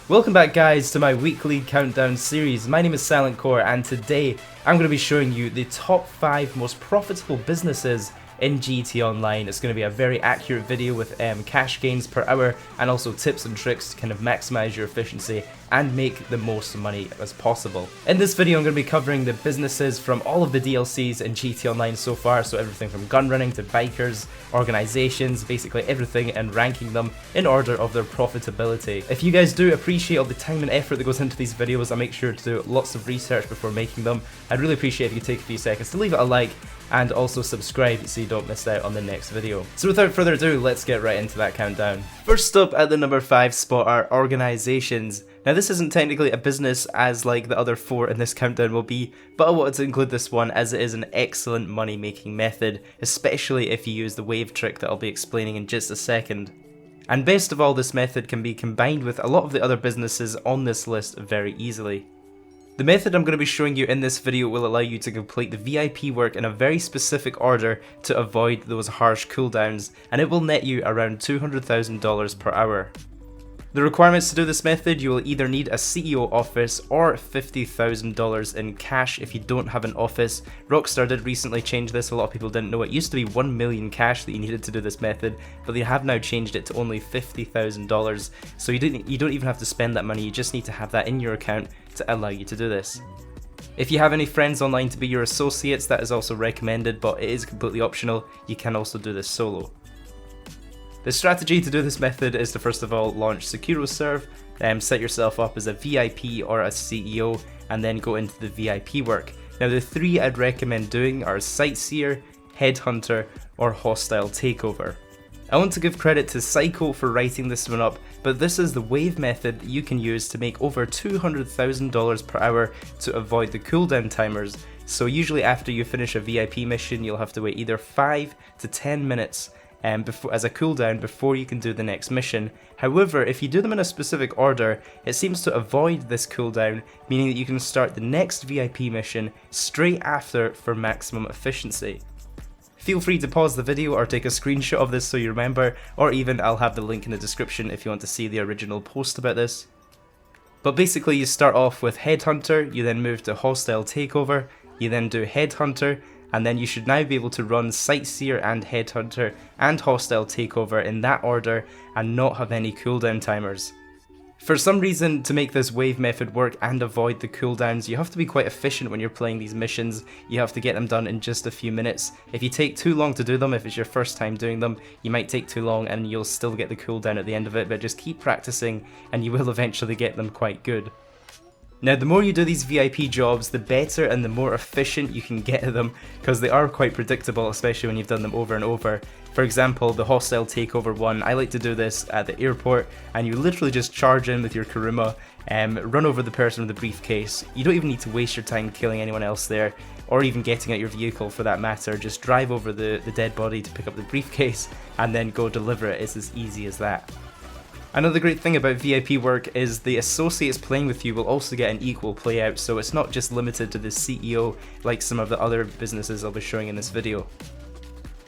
Welcome back guys to my weekly countdown series. My name is Silent Core and today I'm going to be showing you the top 5 most profitable businesses in GT Online. It's going to be a very accurate video with cash gains per hour and also tips and tricks to kind of maximize your efficiency and make the most money as possible. In this video I'm going to be covering the businesses from all of the DLCs in GT Online so far, so everything from gun running to bikers, organizations, basically everything, and ranking them in order of their profitability. If you guys do appreciate all the time and effort that goes into these videos, I'll make sure to do lots of research before making them. I'd really appreciate if you take a few seconds to leave it a like and also subscribe so you don't miss out on the next video. So without further ado, let's get right into that countdown. First up at the number 5 spot are organizations. Now this isn't technically a business as like the other 4 in this countdown will be, but I wanted to include this one as it is an excellent money making method, especially if you use the wave trick that I'll be explaining in just a second. And best of all, this method can be combined with a lot of the other businesses on this list very easily. The method I'm going to be showing you in this video will allow you to complete the VIP work in a very specific order to avoid those harsh cooldowns, and it will net you around $200,000 per hour. The requirements to do this method: you will either need a CEO office or $50,000 in cash if you don't have an office. Rockstar did recently change this, a lot of people didn't know. It used to be 1 million cash that you needed to do this method, but they have now changed it to only $50,000. So you don't even have to spend that money, you just need to have that in your account to allow you to do this. If you have any friends online to be your associates, that is also recommended, but it is completely optional. You can also do this solo. The strategy to do this method is to first of all launch SecuroServe, set yourself up as a VIP or a CEO, and then go into the VIP work. Now the 3 I'd recommend doing are Sightseer, Headhunter, or Hostile Takeover. I want to give credit to Psycho for writing this one up, but this is the wave method that you can use to make over $200,000 per hour to avoid the cooldown timers. So usually after you finish a VIP mission, you'll have to wait either 5 to 10 minutes as a cooldown before you can do the next mission. However, if you do them in a specific order, it seems to avoid this cooldown, meaning that you can start the next VIP mission straight after for maximum efficiency. Feel free to pause the video or take a screenshot of this so you remember, or even I'll have the link in the description if you want to see the original post about this. But basically you start off with Headhunter, you then move to Hostile Takeover, you then do Headhunter, and then you should now be able to run Sightseer and Headhunter and Hostile Takeover in that order and not have any cooldown timers. For some reason, to make this wave method work and avoid the cooldowns, you have to be quite efficient when you're playing these missions. You have to get them done in just a few minutes. If you take too long to do them, if it's your first time doing them, you might take too long and you'll still get the cooldown at the end of it, but just keep practicing and you will eventually get them quite good. Now the more you do these VIP jobs, the better and the more efficient you can get at them, because they are quite predictable, especially when you've done them over and over. For example, the Hostile Takeover one, I like to do this at the airport, and you literally just charge in with your Kuruma, run over the person with the briefcase. You don't even need to waste your time killing anyone else there, or even getting at your vehicle for that matter. Just drive over the dead body to pick up the briefcase, and then go deliver it. It's as easy as that. Another great thing about VIP work is the associates playing with you will also get an equal playout, so it's not just limited to the CEO like some of the other businesses I'll be showing in this video.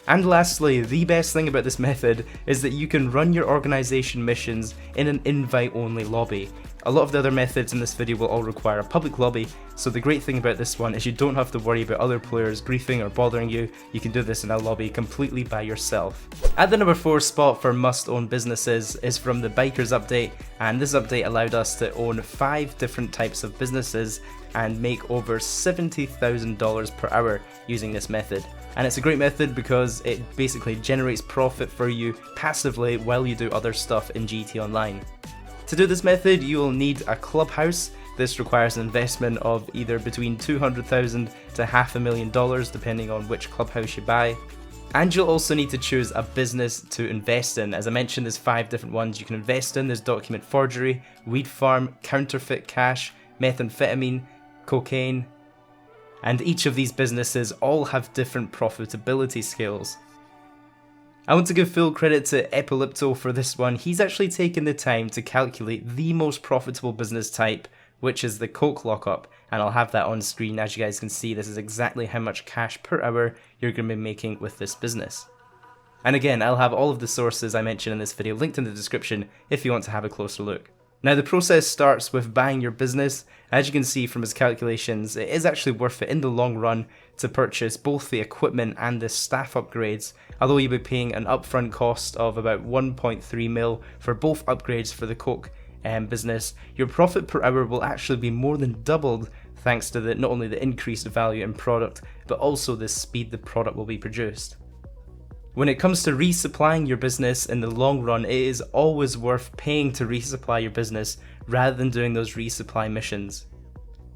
And lastly, the best thing about this method is that you can run your organization missions in an invite-only lobby. A lot of the other methods in this video will all require a public lobby, so the great thing about this one is you don't have to worry about other players briefing or bothering you. You can do this in a lobby completely by yourself. At the number 4 spot for must-own businesses is from the Bikers update, and this update allowed us to own 5 different types of businesses and make over $70,000 per hour using this method. And it's a great method because it basically generates profit for you passively while you do other stuff in GT Online. To do this method, you will need a clubhouse. This requires an investment of either between $200,000 to $500,000 depending on which clubhouse you buy. And you'll also need to choose a business to invest in. As I mentioned, there's 5 different ones you can invest in. There's document forgery, weed farm, counterfeit cash, methamphetamine, cocaine, and each of these businesses all have different profitability scales. I want to give full credit to Epilepto for this one. He's actually taken the time to calculate the most profitable business type, which is the coke lockup, and I'll have that on screen. As you guys can see, this is exactly how much cash per hour you're going to be making with this business. And again, I'll have all of the sources I mentioned in this video linked in the description if you want to have a closer look. Now the process starts with buying your business. As you can see from his calculations, it is actually worth it in the long run to purchase both the equipment and the staff upgrades, although you'll be paying an upfront cost of about 1.3 mil for both upgrades for the Coke business. Your profit per hour will actually be more than doubled thanks to not only the increased value in product, but also the speed the product will be produced. When it comes to resupplying your business in the long run, it is always worth paying to resupply your business rather than doing those resupply missions.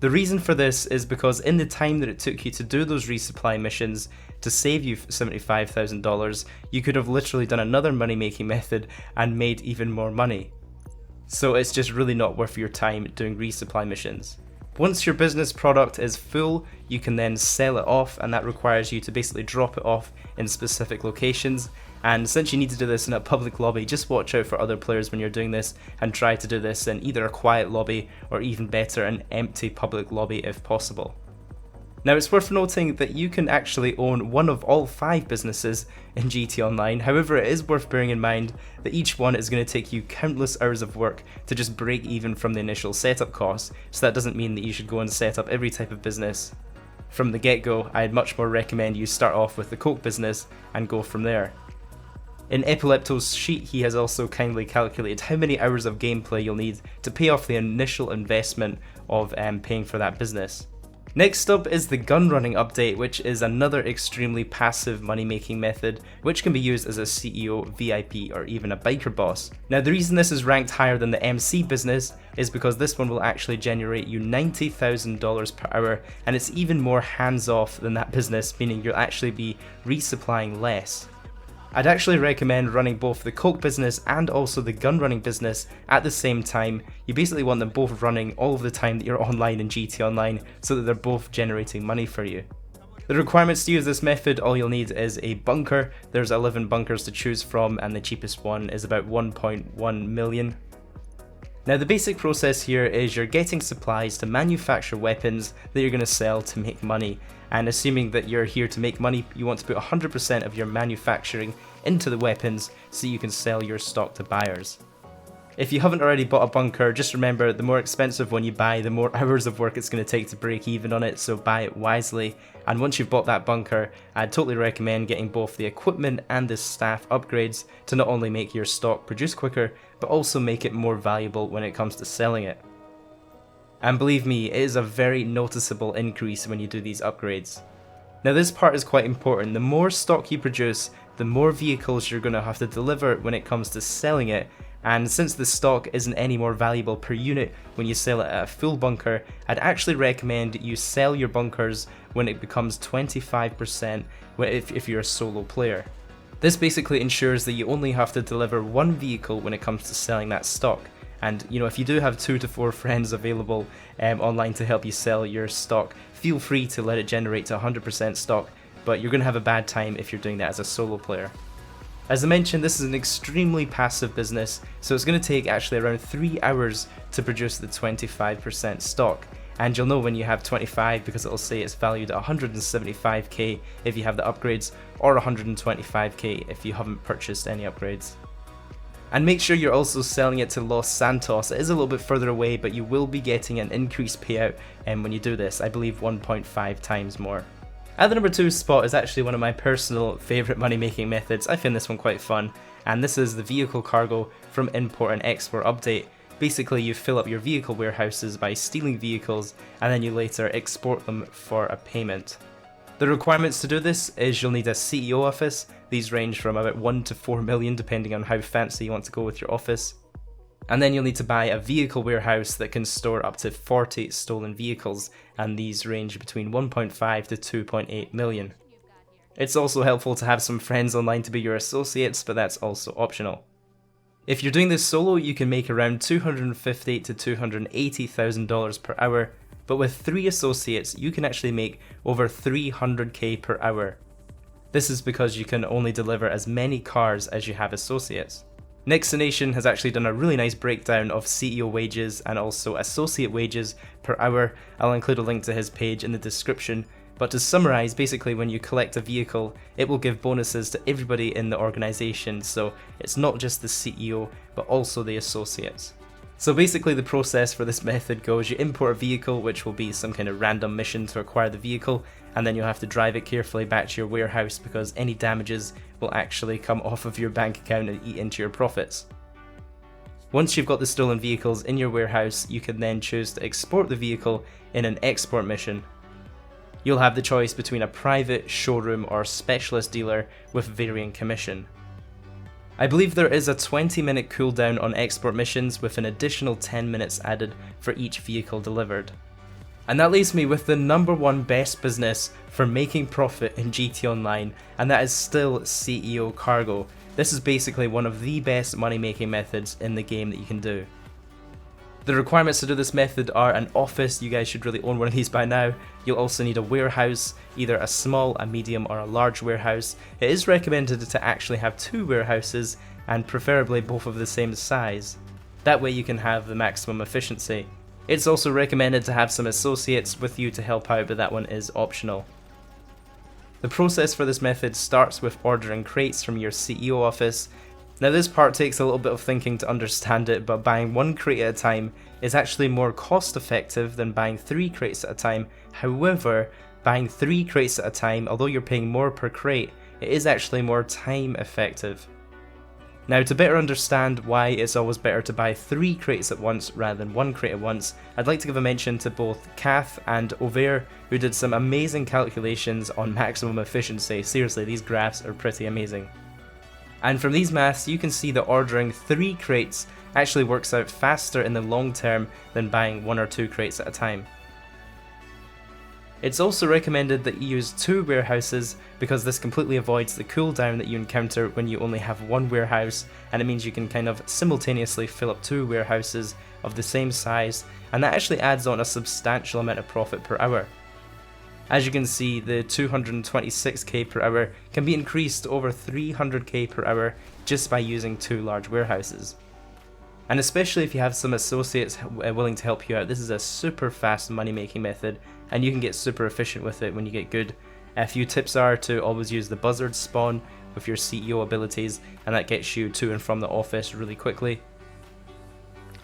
The reason for this is because in the time that it took you to do those resupply missions to save you $75,000, you could have literally done another money making method and made even more money. So it's just really not worth your time doing resupply missions. Once your business product is full, you can then sell it off, and that requires you to basically drop it off in specific locations. And since you need to do this in a public lobby, just watch out for other players when you're doing this and try to do this in either a quiet lobby or even better, an empty public lobby if possible. Now it's worth noting that you can actually own one of all 5 businesses in GT Online. However, it is worth bearing in mind that each one is going to take you countless hours of work to just break even from the initial setup costs, so that doesn't mean that you should go and set up every type of business from the get-go. I'd much more recommend you start off with the Coke business and go from there. In Epilepto's sheet, he has also kindly calculated how many hours of gameplay you'll need to pay off the initial investment of paying for that business. Next up is the gun running update, which is another extremely passive money making method which can be used as a CEO, VIP or even a biker boss. Now the reason this is ranked higher than the MC business is because this one will actually generate you $90,000 per hour, and it's even more hands off than that business, meaning you'll actually be resupplying less. I'd actually recommend running both the Coke business and also the gun running business at the same time. You basically want them both running all of the time that you're online in GT Online so that they're both generating money for you. The requirements to use this method, all you'll need is a bunker. There's 11 bunkers to choose from, and the cheapest one is about 1.1 million. Now the basic process here is you're getting supplies to manufacture weapons that you're going to sell to make money, and assuming that you're here to make money, you want to put 100% of your manufacturing into the weapons so you can sell your stock to buyers. If you haven't already bought a bunker, just remember the more expensive one you buy, the more hours of work it's going to take to break even on it, so buy it wisely. And once you've bought that bunker, I'd totally recommend getting both the equipment and the staff upgrades to not only make your stock produce quicker, but also make it more valuable when it comes to selling it. And believe me, it is a very noticeable increase when you do these upgrades. Now this part is quite important. The more stock you produce, the more vehicles you're going to have to deliver when it comes to selling it. And since the stock isn't any more valuable per unit when you sell it at a full bunker, I'd actually recommend you sell your bunkers when it becomes 25% if you're a solo player. This basically ensures that you only have to deliver one vehicle when it comes to selling that stock. And if you do have 2 to 4 friends available online to help you sell your stock, feel free to let it generate to 100% stock, but you're going to have a bad time if you're doing that as a solo player. As I mentioned, this is an extremely passive business, so it's going to take actually around 3 hours to produce the 25% stock. And you'll know when you have 25 because it'll say it's valued at 175k if you have the upgrades, or 125k if you haven't purchased any upgrades. And make sure you're also selling it to Los Santos. It is a little bit further away, but you will be getting an increased payout when you do this, I believe 1.5 times more. At the number 2 spot is actually one of my personal favourite money making methods. I find this one quite fun, and this is the vehicle cargo from Import and Export update. Basically you fill up your vehicle warehouses by stealing vehicles and then you later export them for a payment. The requirements to do this is you'll need a CEO office. These range from about 1 to 4 million depending on how fancy you want to go with your office. And then you'll need to buy a vehicle warehouse that can store up to 40 stolen vehicles, and these range between 1.5 to 2.8 million. It's also helpful to have some friends online to be your associates, but that's also optional. If you're doing this solo, you can make around $250,000 to $280,000 per hour, but with 3 associates, you can actually make over $300k per hour. This is because you can only deliver as many cars as you have associates. Nexonation has actually done a really nice breakdown of CEO wages and also associate wages per hour. I'll include a link to his page in the description. But to summarize, basically when you collect a vehicle, it will give bonuses to everybody in the organization, so it's not just the CEO, but also the associates. So basically the process for this method goes, you import a vehicle, which will be some kind of random mission to acquire the vehicle, and then you'll have to drive it carefully back to your warehouse because any damages will actually come off of your bank account and eat into your profits. Once you've got the stolen vehicles in your warehouse, you can then choose to export the vehicle in an export mission. You'll have the choice between a private, showroom or specialist dealer with varying commission. I believe there is a 20-minute cooldown on export missions with an additional 10 minutes added for each vehicle delivered. And that leaves me with the #1 best business for making profit in GT Online, and that is still CEO Cargo. This is basically one of the best money making methods in the game that you can do. The requirements to do this method are an office, you guys should really own one of these by now. You'll also need a warehouse, either a small, a medium or a large warehouse. It is recommended to actually have 2 warehouses and preferably both of the same size. That way you can have the maximum efficiency. It's also recommended to have some associates with you to help out, but that one is optional. The process for this method starts with ordering crates from your CEO office. Now this part takes a little bit of thinking to understand it, but buying 1 crate at a time is actually more cost effective than buying 3 crates at a time. However, buying 3 crates at a time, although you're paying more per crate, it is actually more time effective. Now to better understand why it's always better to buy 3 crates at once rather than 1 crate at once, I'd like to give a mention to both Kath and Over, who did some amazing calculations on maximum efficiency. Seriously, these graphs are pretty amazing. And from these maths you can see that ordering 3 crates actually works out faster in the long term than buying 1 or 2 crates at a time. It's also recommended that you use 2 warehouses because this completely avoids the cooldown that you encounter when you only have 1 warehouse, and it means you can kind of simultaneously fill up 2 warehouses of the same size, and that actually adds on a substantial amount of profit per hour. As you can see, the 226k per hour can be increased to over 300k per hour just by using 2 large warehouses. And especially if you have some associates willing to help you out, this is a super fast money making method and you can get super efficient with it when you get good. A few tips are to always use the buzzard spawn with your CEO abilities, and that gets you to and from the office really quickly.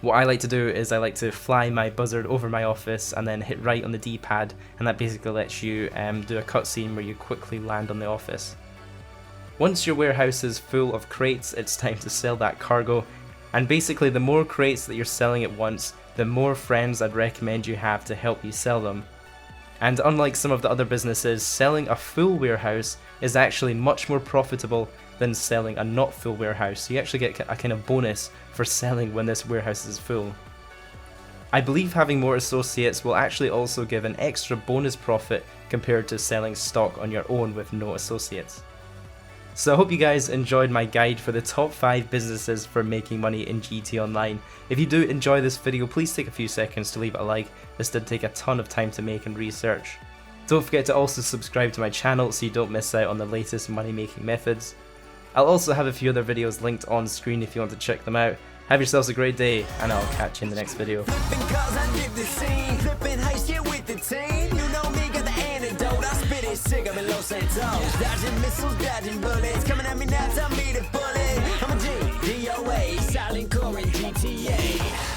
What I like to do is I like to fly my buzzard over my office and then hit right on the D-pad, and that basically lets you do a cutscene where you quickly land on the office. Once your warehouse is full of crates, it's time to sell that cargo, and basically the more crates that you're selling at once, the more friends I'd recommend you have to help you sell them. And unlike some of the other businesses, selling a full warehouse is actually much more profitable than selling a not full warehouse. So you actually get a kind of bonus for selling when this warehouse is full. I believe having more associates will actually also give an extra bonus profit compared to selling stock on your own with no associates. So I hope you guys enjoyed my guide for the top 5 businesses for making money in GT Online. If you do enjoy this video, please take a few seconds to leave it a like. This did take a ton of time to make and research. Don't forget to also subscribe to my channel so you don't miss out on the latest money making methods. I'll also have a few other videos linked on screen if you want to check them out. Have yourselves a great day, and I'll catch you in the next video. Dodging missiles, dodging bullets, coming at me now, tell me to bullet. I'm a G, DOA, silent core in GTA.